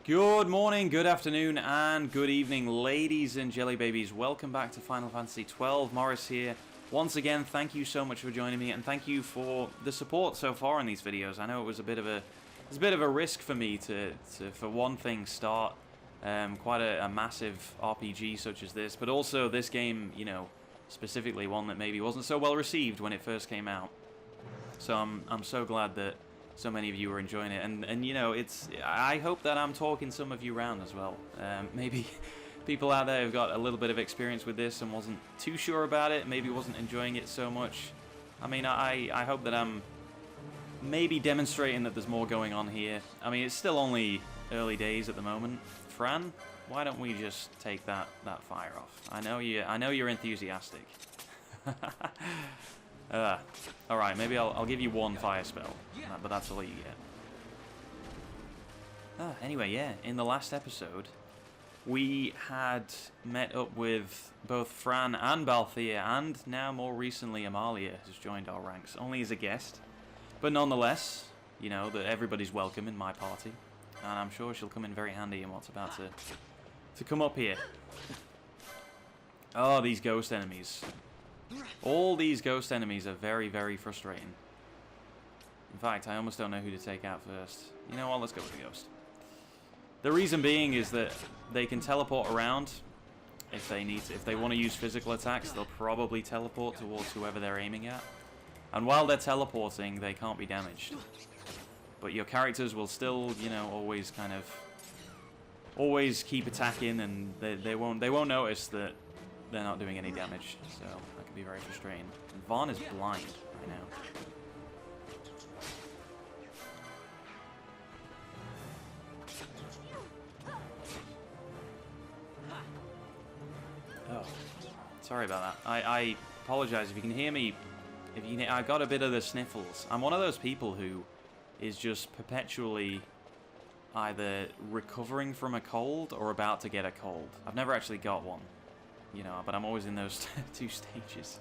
Good morning, good afternoon, and good evening, ladies and jelly babies. Welcome back to Final Fantasy XII. Morris here. Once again, thank you so much for joining me, and thank you for the support so far in these videos. I know it was a bit of a risk for me to for one thing, start quite a massive RPG such as this, but also this game, you know, specifically one that maybe wasn't so well received when it first came out. So I'm so glad that so many of you are enjoying it, and you know, I hope that I'm talking some of you around as well. Maybe people out there who've got a little bit of experience with this and wasn't too sure about it, maybe wasn't enjoying it so much. I mean, I hope that I'm maybe demonstrating that there's more going on here. I mean, it's still only early days at the moment. Fran, why don't we just take that fire off? I know you're enthusiastic. Alright, maybe I'll give you one fire spell, but that's all you get. Anyway, yeah, in the last episode, we had met up with both Fran and Balthea, and now more recently Amalia has joined our ranks, only as a guest. But nonetheless, you know, that everybody's welcome in my party, and I'm sure she'll come in very handy in what's about to come up here. Oh, these ghost enemies. All these ghost enemies are very, very frustrating. In fact, I almost don't know who to take out first. You know what, let's go with the ghost. The reason being is that they can teleport around if they want to use physical attacks. They'll probably teleport towards whoever they're aiming at. And while they're teleporting, they can't be damaged. But your characters will still, you know, always keep attacking, and they won't notice that they're not doing any damage, so that can be very frustrating. And Vaughn is blind right now. Oh, sorry about that. I apologize if you can hear me. I got a bit of the sniffles. I'm one of those people who is just perpetually either recovering from a cold or about to get a cold. I've never actually got one. You know, but I'm always in those two stages.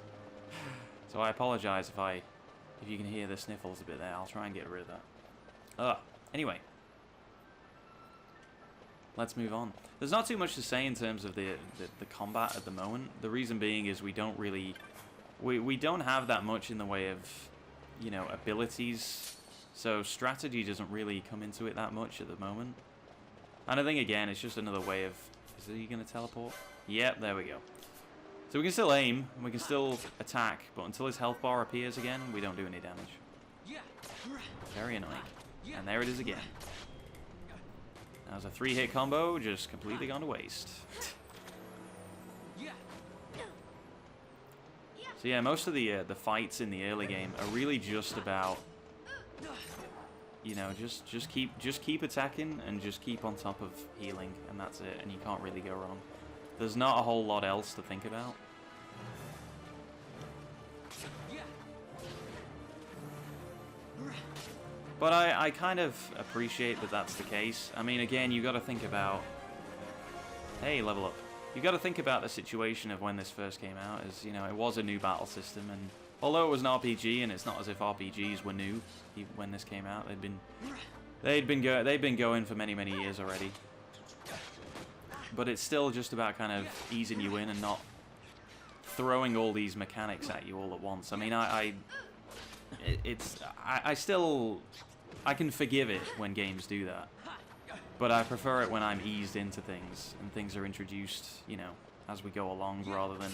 So I apologize if you can hear the sniffles a bit there. I'll try and get rid of that. Anyway. Let's move on. There's not too much to say in terms of the combat at the moment. The reason being is we don't have that much in the way of, you know, abilities. So strategy doesn't really come into it that much at the moment. And I think, again, it's just another way of... Is he going to teleport? Yep, there we go. So we can still aim, and we can still attack, but until his health bar appears again, we don't do any damage. Very annoying. And there it is again. That was a 3-hit combo, just completely gone to waste. So yeah, most of the fights in the early game are really just about, you know, just keep attacking and just keep on top of healing, and that's it, and you can't really go wrong. There's not a whole lot else to think about. But I kind of appreciate that that's the case. I mean, again, you got to think about... Hey, level up. You got to think about the situation of when this first came out, as, you know, it was a new battle system, and although it was an RPG, and it's not as if RPGs were new when this came out, they'd been going for many years already. But it's still just about kind of easing you in and not throwing all these mechanics at you all at once. I mean, I can forgive it when games do that, but I prefer it when I'm eased into things and things are introduced, you know, as we go along, rather than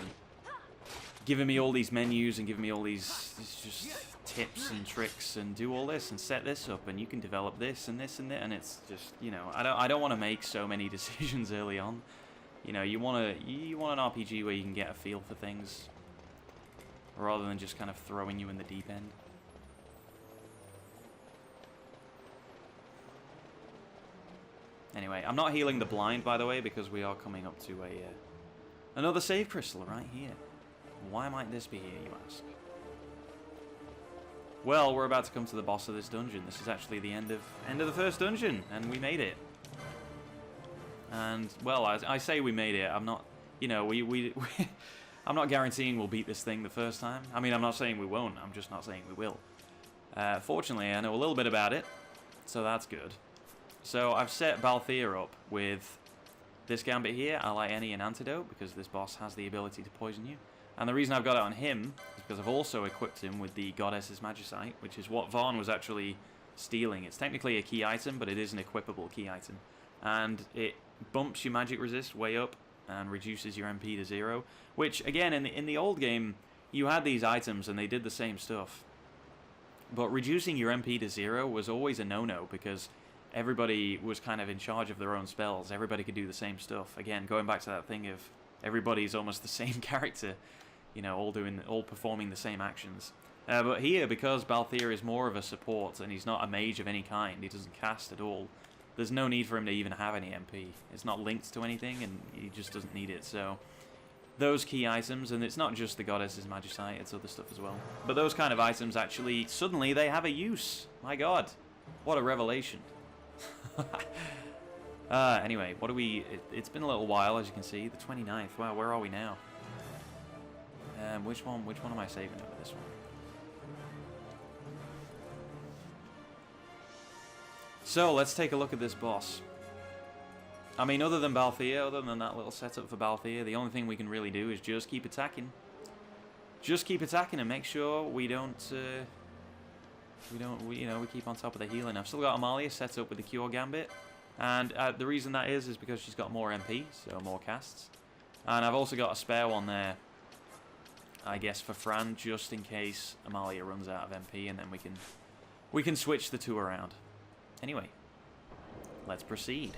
giving me all these menus and giving me all these just tips and tricks and do all this and set this up and you can develop this and this and that, and it's just, you know, I don't want to make so many decisions early on. You know, you want an RPG where you can get a feel for things rather than just kind of throwing you in the deep end. Anyway, I'm not healing the blind, by the way, because we are coming up to another save crystal right here. Why might this be here, you ask? Well, we're about to come to the boss of this dungeon. This is actually the end of the first dungeon, and we made it. And, well, I say we made it. I'm not, you know, I'm not guaranteeing we'll beat this thing the first time. I mean, I'm not saying we won't. I'm just not saying we will. Fortunately, I know a little bit about it, so that's good. So I've set Balthier up with this gambit here, Ally Any and Antidote, because this boss has the ability to poison you. And the reason I've got it on him is because I've also equipped him with the Goddess's Magicite, which is what Vaughn was actually stealing. It's technically a key item, but it is an equipable key item. And it bumps your magic resist way up and reduces your MP to 0, which, again, in the old game, you had these items and they did the same stuff. But reducing your MP to 0 was always a no-no, because everybody was kind of in charge of their own spells. Everybody could do the same stuff. Again, going back to that thing of everybody's almost the same character, you know, all performing the same actions. But here, because Balthier is more of a support and he's not a mage of any kind, he doesn't cast at all, there's no need for him to even have any MP. It's not linked to anything and he just doesn't need it. So those key items, and it's not just the Goddess's Magicite, it's other stuff as well. But those kind of items actually, suddenly they have a use. My god, what a revelation. Anyway, what do we... It's been a little while, as you can see. The 29th. Wow, where are we now? Which one am I saving over this one? So, let's take a look at this boss. I mean, other than Balthier, other than that little setup for Balthier, the only thing we can really do is just keep attacking. Just keep attacking and make sure we don't... we keep on top of the healing. I've still got Amalia set up with the Cure Gambit, and the reason that is because she's got more MP, so more casts. And I've also got a spare one there, I guess, for Fran, just in case Amalia runs out of MP, and then we can switch the two around. Anyway, let's proceed.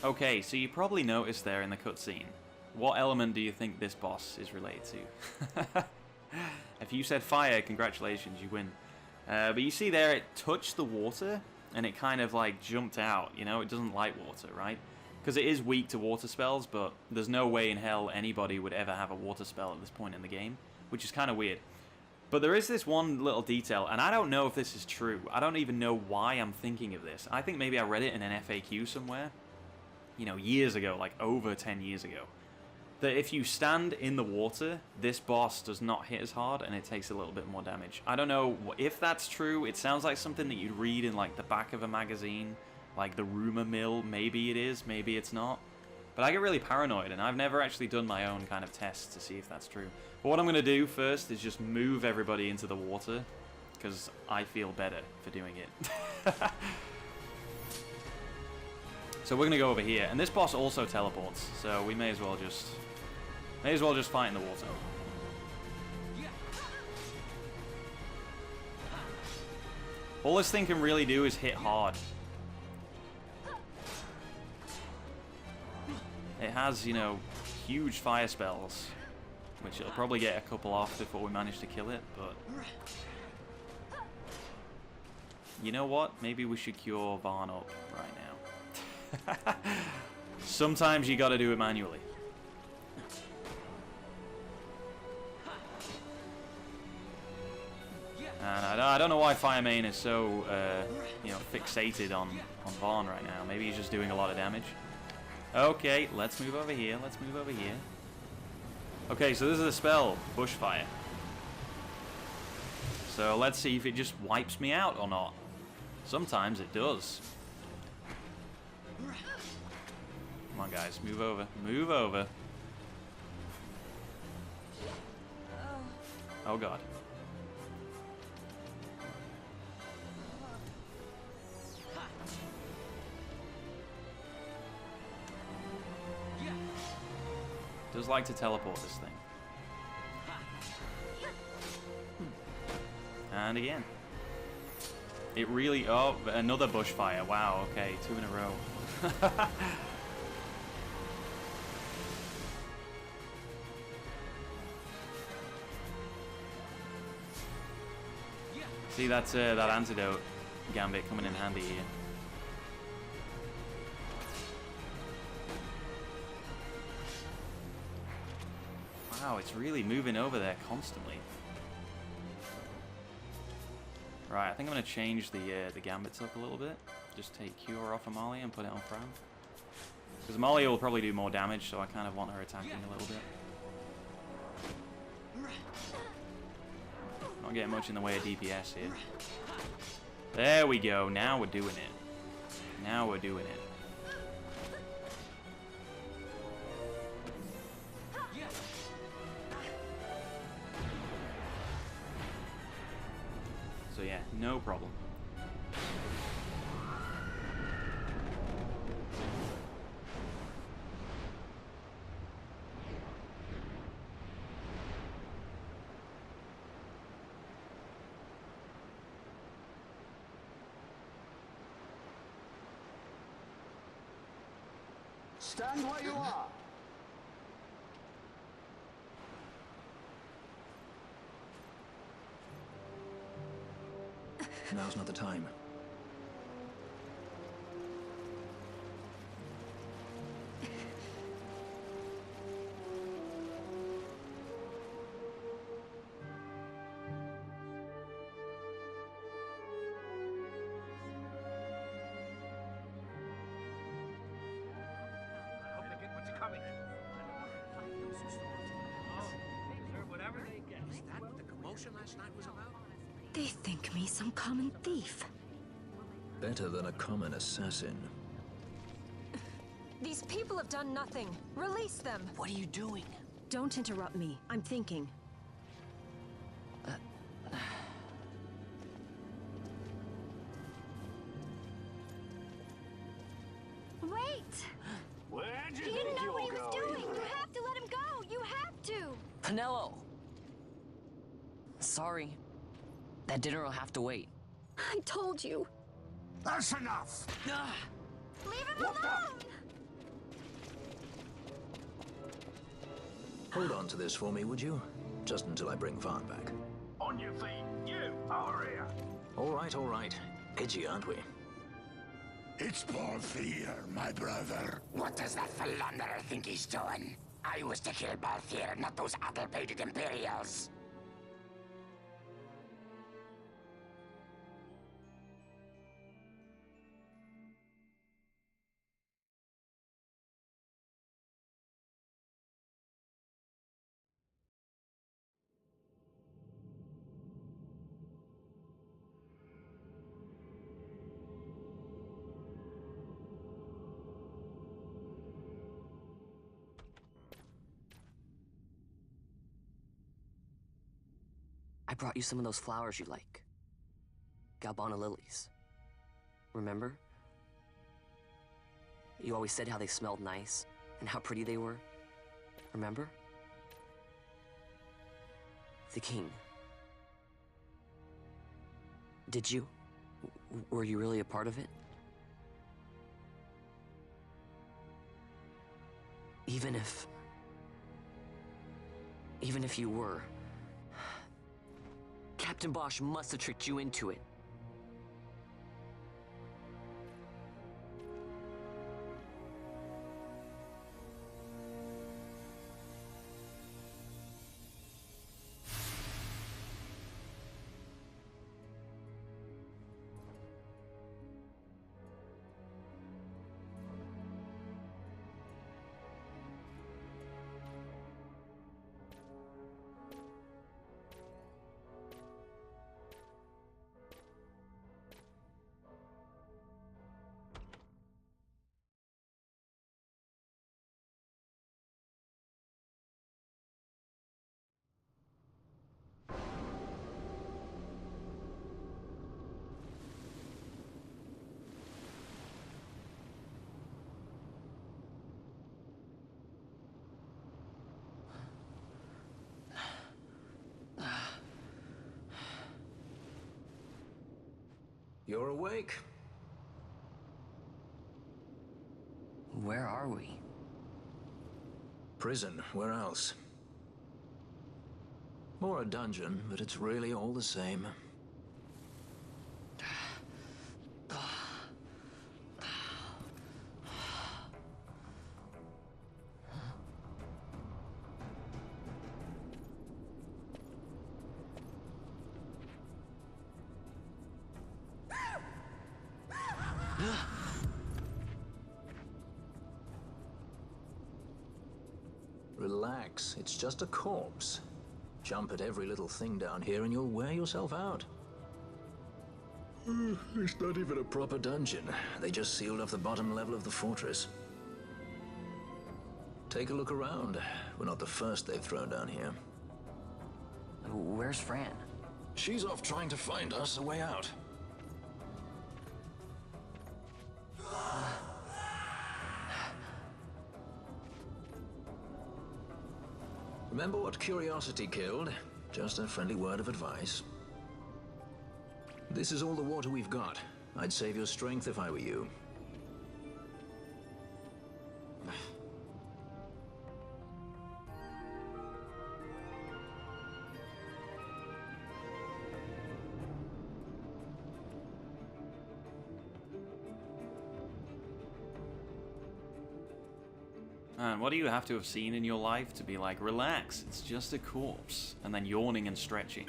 Okay, so you probably noticed there in the cutscene, what element do you think this boss is related to? If you said fire, congratulations, you win. But you see there, it touched the water, and it kind of like jumped out, you know? It doesn't like water, right? Because it is weak to water spells, but there's no way in hell anybody would ever have a water spell at this point in the game, which is kind of weird. But there is this one little detail, and I don't know if this is true. I don't even know why I'm thinking of this. I think maybe I read it in an FAQ somewhere, you know, years ago, like over 10 years ago, that if you stand in the water, this boss does not hit as hard and it takes a little bit more damage. I don't know if that's true. It sounds like something that you'd read in like the back of a magazine, like the rumor mill. Maybe it is, maybe it's not. But I get really paranoid, and I've never actually done my own kind of tests to see if that's true. But what I'm going to do first is just move everybody into the water, because I feel better for doing it. So we're going to go over here, and this boss also teleports, so we may as well just fight in the water. All this thing can really do is hit hard. It has, you know, huge fire spells, which it'll probably get a couple off before we manage to kill it, but... You know what? Maybe we should cure Varn up right now. Sometimes you gotta do it manually. And I don't know why Fire Main is so, you know, fixated on Vaughn right now. Maybe he's just doing a lot of damage. Okay, let's move over here. Let's move over here. Okay, so this is a spell, Bushfire. So let's see if it just wipes me out or not. Sometimes it does. Come on, guys, move over. Move over. Oh, God. Does like to teleport this thing. And again. It really... Oh, another bushfire. Wow, okay. 2 in a row. See, that's that antidote gambit coming in handy here. Wow, it's really moving over there constantly. Right, I think I'm going to change the gambits up a little bit. Just take Cure off Amalia and put it on Fran. Because Amalia will probably do more damage, so I kind of want her attacking a little bit. Not getting much in the way of DPS here. There we go, now we're doing it. Now we're doing it. So yeah, no problem. Stand where you are. Now's not the time. They think me some common thief. Better than a common assassin. These people have done nothing. Release them. What are you doing? Don't interrupt me. I'm thinking. Wait! Where'd you He didn't think know you what he were was going? doing. You have to let him go. You have to. Penelo! Sorry. That dinner will have to wait. I told you. That's enough. Ah! Leave him alone. Hold on to this for me, would you? Just until I bring Vaughn back. On your feet, you over here. All right, all right. Edgy, aren't we? It's Balthier, my brother. What does that philanderer think he's doing? I was to kill Balthier, not those addle-pated Imperials. I brought you some of those flowers you like. Galbana lilies. Remember? You always said how they smelled nice and how pretty they were. Remember? The king. Did you? Were you really a part of it? Even if you were, Captain Bosch must have tricked you into it. You're awake. Where are we? Prison, where else? Or a dungeon, but it's really all the same. relax. It's just a corpse. Jump at every little thing down here and you'll wear yourself out. It's not even a proper dungeon. They just sealed off the bottom level of the fortress. Take a look around. We're not the first they've thrown down here. Where's Fran? She's off trying to find us a way out. Remember what curiosity killed? Just a friendly word of advice. This is all the water we've got. I'd save your strength if I were you. Man, what do you have to have seen in your life to be like, relax, it's just a corpse, and then yawning and stretching?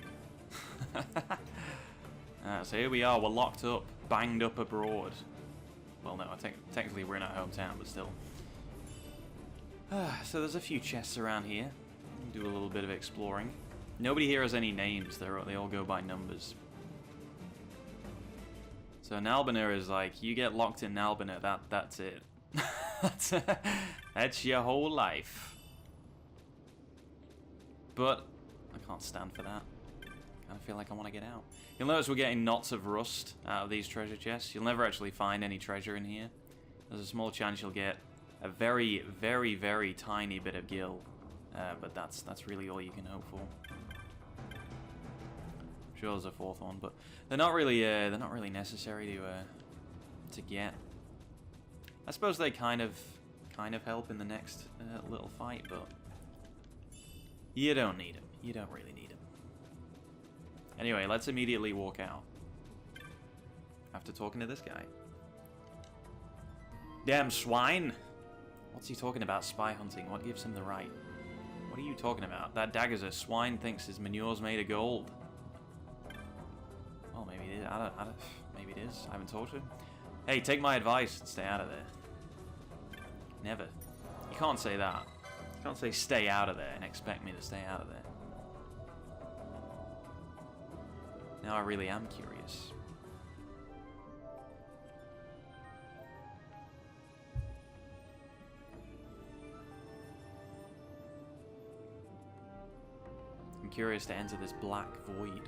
So here we are, we're locked up, banged up abroad. Well, no, technically we're in our hometown, but still. So there's a few chests around here. Do a little bit of exploring. Nobody here has any names, they all go by numbers. So Nalbina is like, you get locked in Nalbina, that's it. That's your whole life. But I can't stand for that. I feel like I want to get out. You'll notice we're getting knots of rust out of these treasure chests. You'll never actually find any treasure in here. There's a small chance you'll get a very, very, very tiny bit of gil, but that's really all you can hope for. I'm sure there's a fourth one, but they're not really necessary to get. I suppose they kind of help in the next little fight, but you don't need them. You don't really need them. Anyway, let's immediately walk out after talking to this guy. Damn swine! What's he talking about? Spy hunting. What gives him the right? What are you talking about? That dagger's a swine thinks his manure's made of gold. Well, maybe it is. Maybe it is. I haven't talked to him. Hey, take my advice and stay out of there. Never. You can't say that. You can't say stay out of there and expect me to stay out of there. Now I really am curious. I'm curious to enter this black void.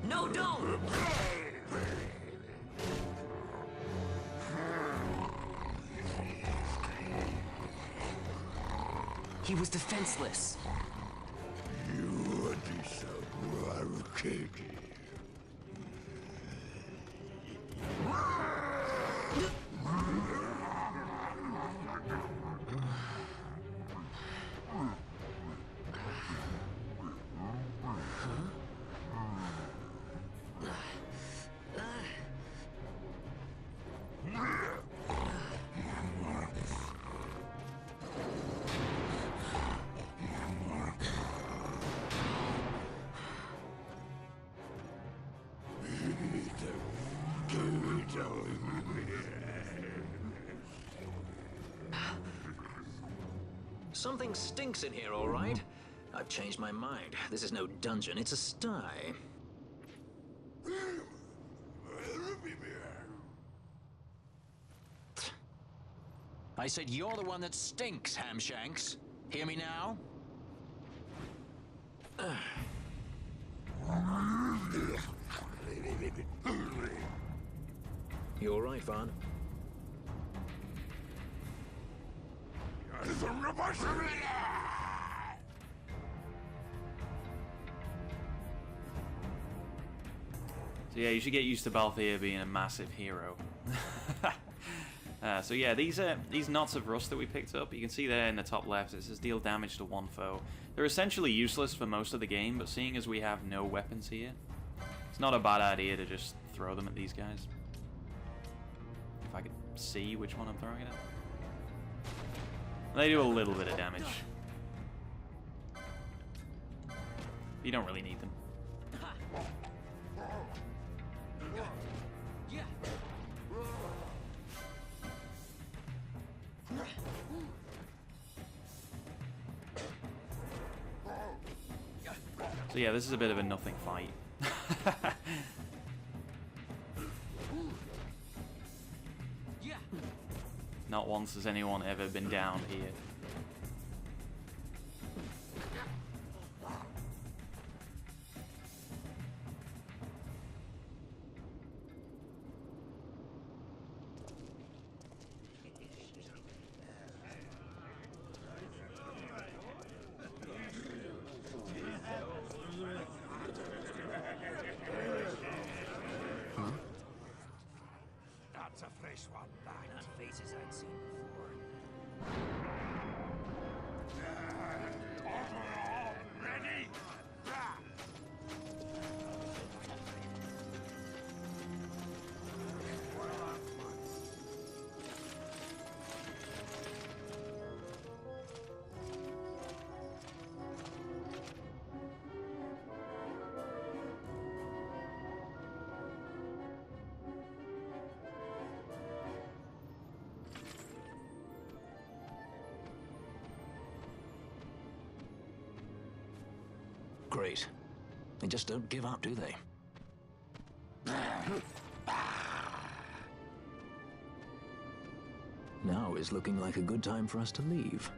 No, don't! He was defenseless. You are so arrogant. Something stinks in here, all right? I've changed my mind. This is no dungeon, it's a sty. I said you're the one that stinks, Hamshanks. Hear me now? You all right, Vaughn? So yeah, you should get used to Balthier being a massive hero. So yeah, these knots of rust that we picked up, you can see there in the top left, it says deal damage to one foe. They're essentially useless for most of the game, but seeing as we have no weapons here, it's not a bad idea to just throw them at these guys. If I could see which one I'm throwing it at. They do a little bit of damage. You don't really need them. So yeah, this is a bit of a nothing fight. Not once has anyone ever been down here. That's a fresh one, that. Not faces I'd seen before. Ready? Great. They just don't give up, do they? Now is looking like a good time for us to leave.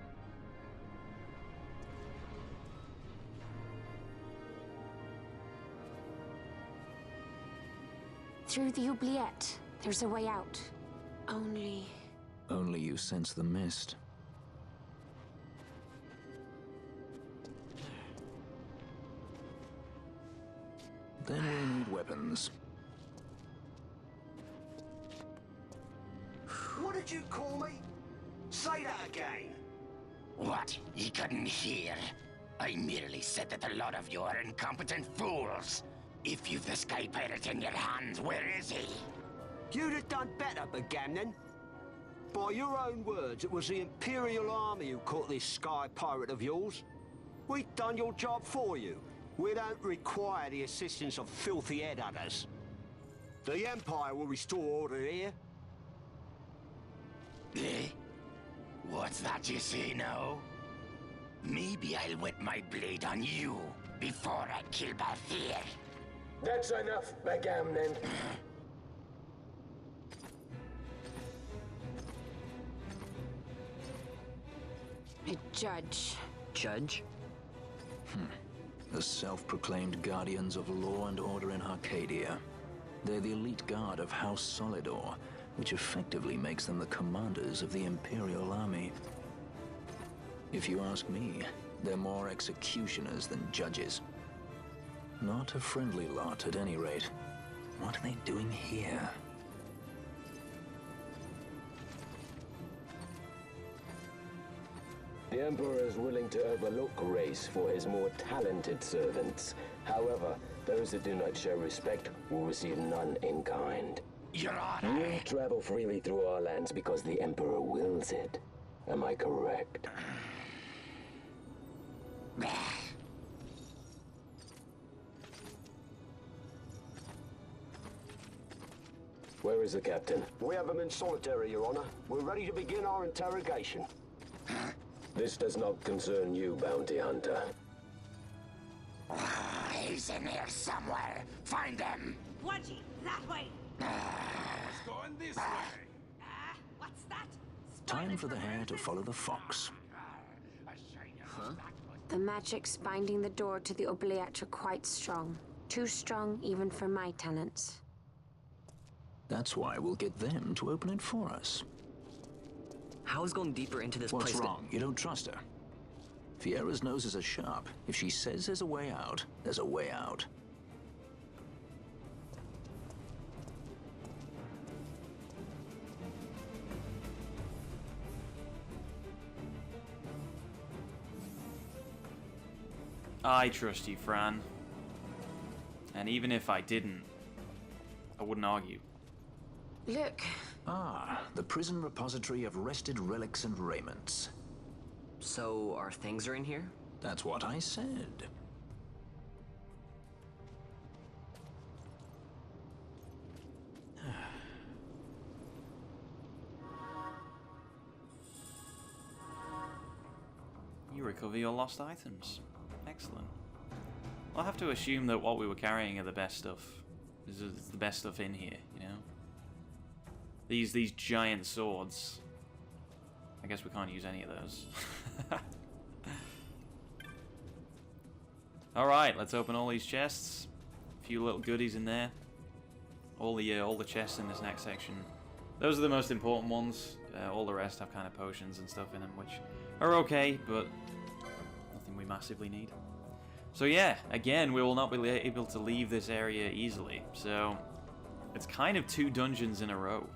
Through the oubliette, there's a way out. Only... Only you sense the mist. Then we'll need weapons. What did you call me? Say that again. What? You couldn't hear? I merely said that a lot of you are incompetent fools. If you've the Sky Pirate in your hands, where is he? You'd have done better, Begamnon. By your own words, it was the Imperial Army who caught this Sky Pirate of yours. We've done your job for you. We don't require the assistance of filthy headhunters. The Empire will restore order here. Eh? What's that you say now? Maybe I'll wet my blade on you before I kill Balthier. That's enough, Begamnon. a judge. Judge? The self-proclaimed guardians of law and order in Arcadia. They're the elite guard of House Solidor, which effectively makes them the commanders of the Imperial Army. If you ask me, they're more executioners than judges. Not a friendly lot, at any rate. What are they doing here? The Emperor is willing to overlook race for his more talented servants. However, those that do not show respect will receive none in kind. Your Honor. You travel freely through our lands because the Emperor wills it. Am I correct? Where is the captain? We have him in solitary, Your Honor. We're ready to begin our interrogation. This does not concern you, bounty hunter. He's in here somewhere. Find him. Wedgie, that way. It's going this way. What's that? Time for the hare to follow the fox. A shame huh? The magics binding the door to the oubliette are quite strong. Too strong even for my talents. That's why we'll get them to open it for us. How is going deeper into this place? What's wrong? You don't trust her? Fiera's noses are sharp. If she says there's a way out, there's a way out. I trust you, Fran. And even if I didn't, I wouldn't argue. Look. Ah, the prison repository of wrested relics and raiments. So, our things are in here? That's what I said. You recover your lost items. Excellent. I'll have to assume that what we were carrying are the best stuff. This is the best stuff in here, you know? These giant swords. I guess we can't use any of those. Alright, let's open all these chests. A few little goodies in there. All the chests in this next section. Those are the most important ones. All the rest have kind of potions and stuff in them, which are okay, but nothing we massively need. So yeah, again, we will not be able to leave this area easily. So it's kind of 2 dungeons in a row.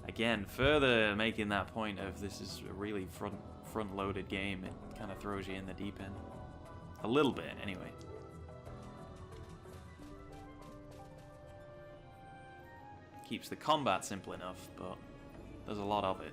Again, further making that point of this is a really front-loaded game. It kind of throws you in the deep end. A little bit, anyway. Keeps the combat simple enough, but there's a lot of it.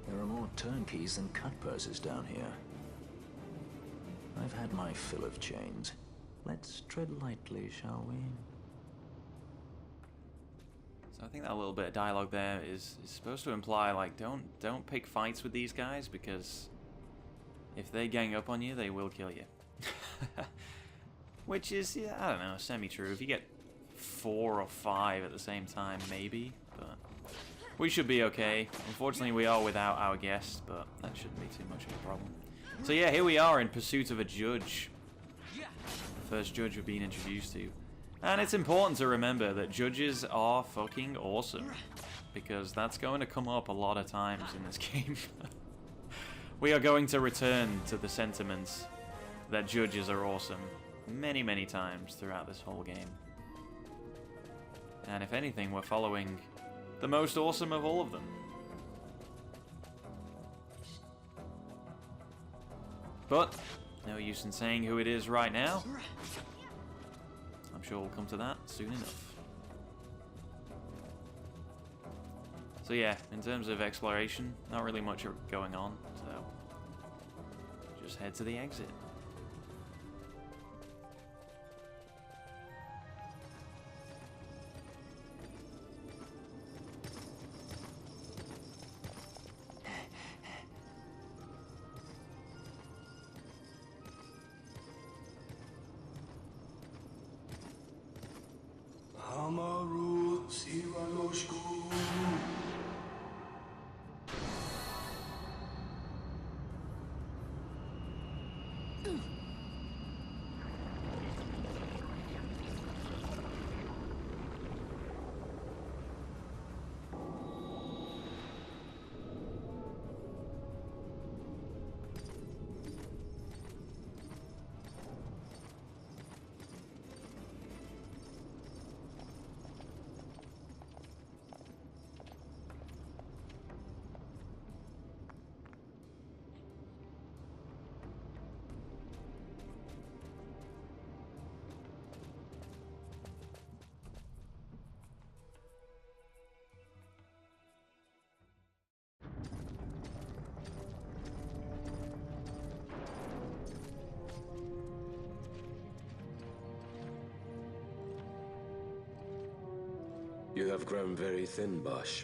There are more turnkeys than cut purses down here. I've had my fill of chains. Let's tread lightly, shall we? So I think that little bit of dialogue there is supposed to imply, like, don't pick fights with these guys, because if they gang up on you, they will kill you. Which is, yeah, I don't know, semi-true. If you get 4 or 5 at the same time, maybe, but we should be okay. Unfortunately, we are without our guest, but that shouldn't be too much of a problem. So yeah, here we are in pursuit of a judge. The first judge we've been introduced to. And it's important to remember that judges are fucking awesome, because that's going to come up a lot of times in this game. We are going to return to the sentiments that judges are awesome many, many times throughout this whole game. And if anything, we're following the most awesome of all of them. But no use in saying who it is right now. I'm sure we'll come to that soon enough. So yeah, in terms of exploration, not really much going on, so just head to the exit. You have grown very thin, Bosch.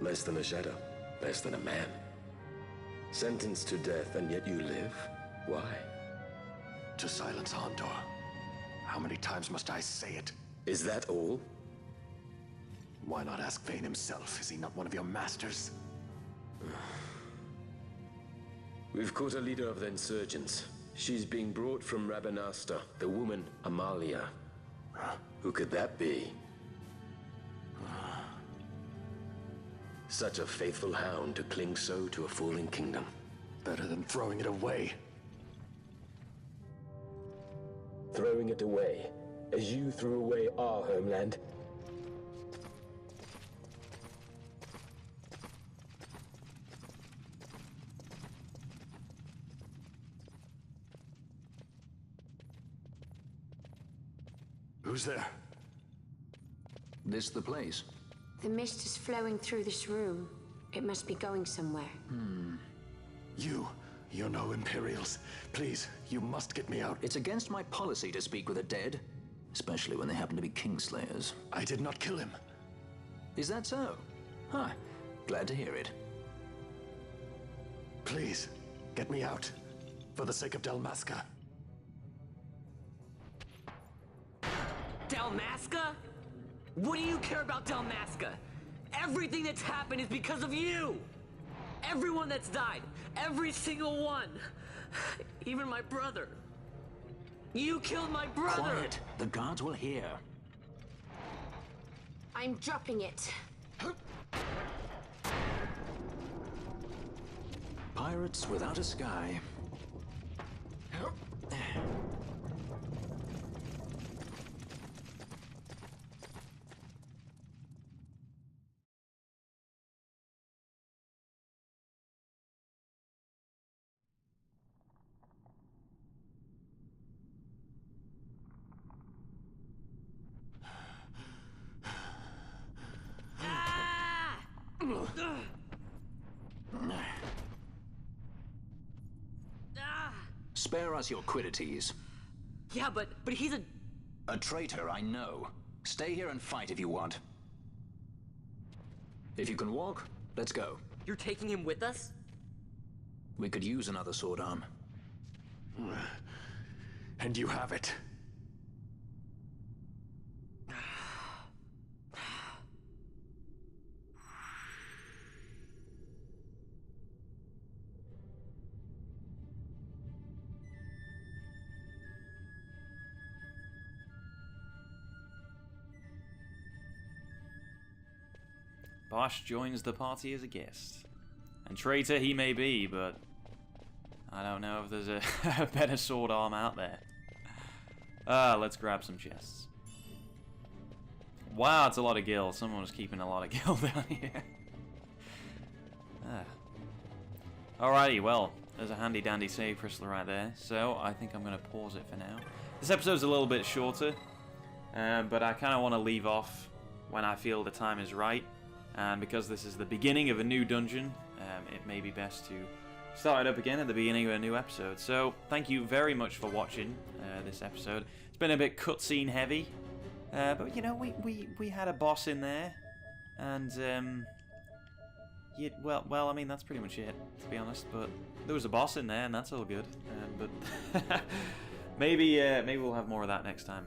Less than a shadow, less than a man. Sentenced to death, and yet you live? Why? To silence Hondor. How many times must I say it? Is that all? Why not ask Vane himself? Is he not one of your masters? We've caught a leader of the insurgents. She's being brought from Rabanasta, the woman Amalia. Who could that be? Such a faithful hound to cling so to a falling kingdom. Better than throwing it away. Throwing it away, as you threw away our homeland. Who's there? This the place? The mist is flowing through this room. It must be going somewhere. You're no Imperials. Please, you must get me out. It's against my policy to speak with the dead, especially when they happen to be Kingslayers. I did not kill him. Is that so? Huh. Glad to hear it. Please, get me out. For the sake of Dalmasca. Dalmasca? What do you care about Dalmasca? Everything that's happened is because of you! Everyone that's died, every single one. Even my brother. You killed my brother! Quiet! The guards will hear. I'm dropping it. Pirates without a sky. Spare us your quiddities. Yeah, but he's A traitor, I know. Stay here and fight if you want. If you can walk, let's go. You're taking him with us? We could use another sword arm. And you have it. Bosch joins the party as a guest. And traitor he may be, but I don't know if there's a better sword arm out there. Let's grab some chests. Wow, it's a lot of gil. Someone was keeping a lot of gil down here. Alrighty, well, there's a handy dandy save crystal right there. So I think I'm going to pause it for now. This episode's a little bit shorter, but I kind of want to leave off when I feel the time is right. And because this is the beginning of a new dungeon, it may be best to start it up again at the beginning of a new episode. So, thank you very much for watching this episode. It's been a bit cutscene heavy, but you know, we had a boss in there, and yeah, well, I mean that's pretty much it, to be honest. But there was a boss in there, and that's all good. But maybe we'll have more of that next time.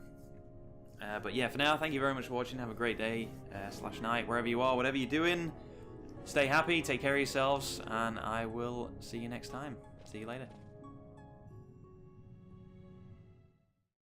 But yeah, for now, thank you very much for watching. Have a great day, / night, wherever you are, whatever you're doing. Stay happy, take care of yourselves, and I will see you next time. See you later.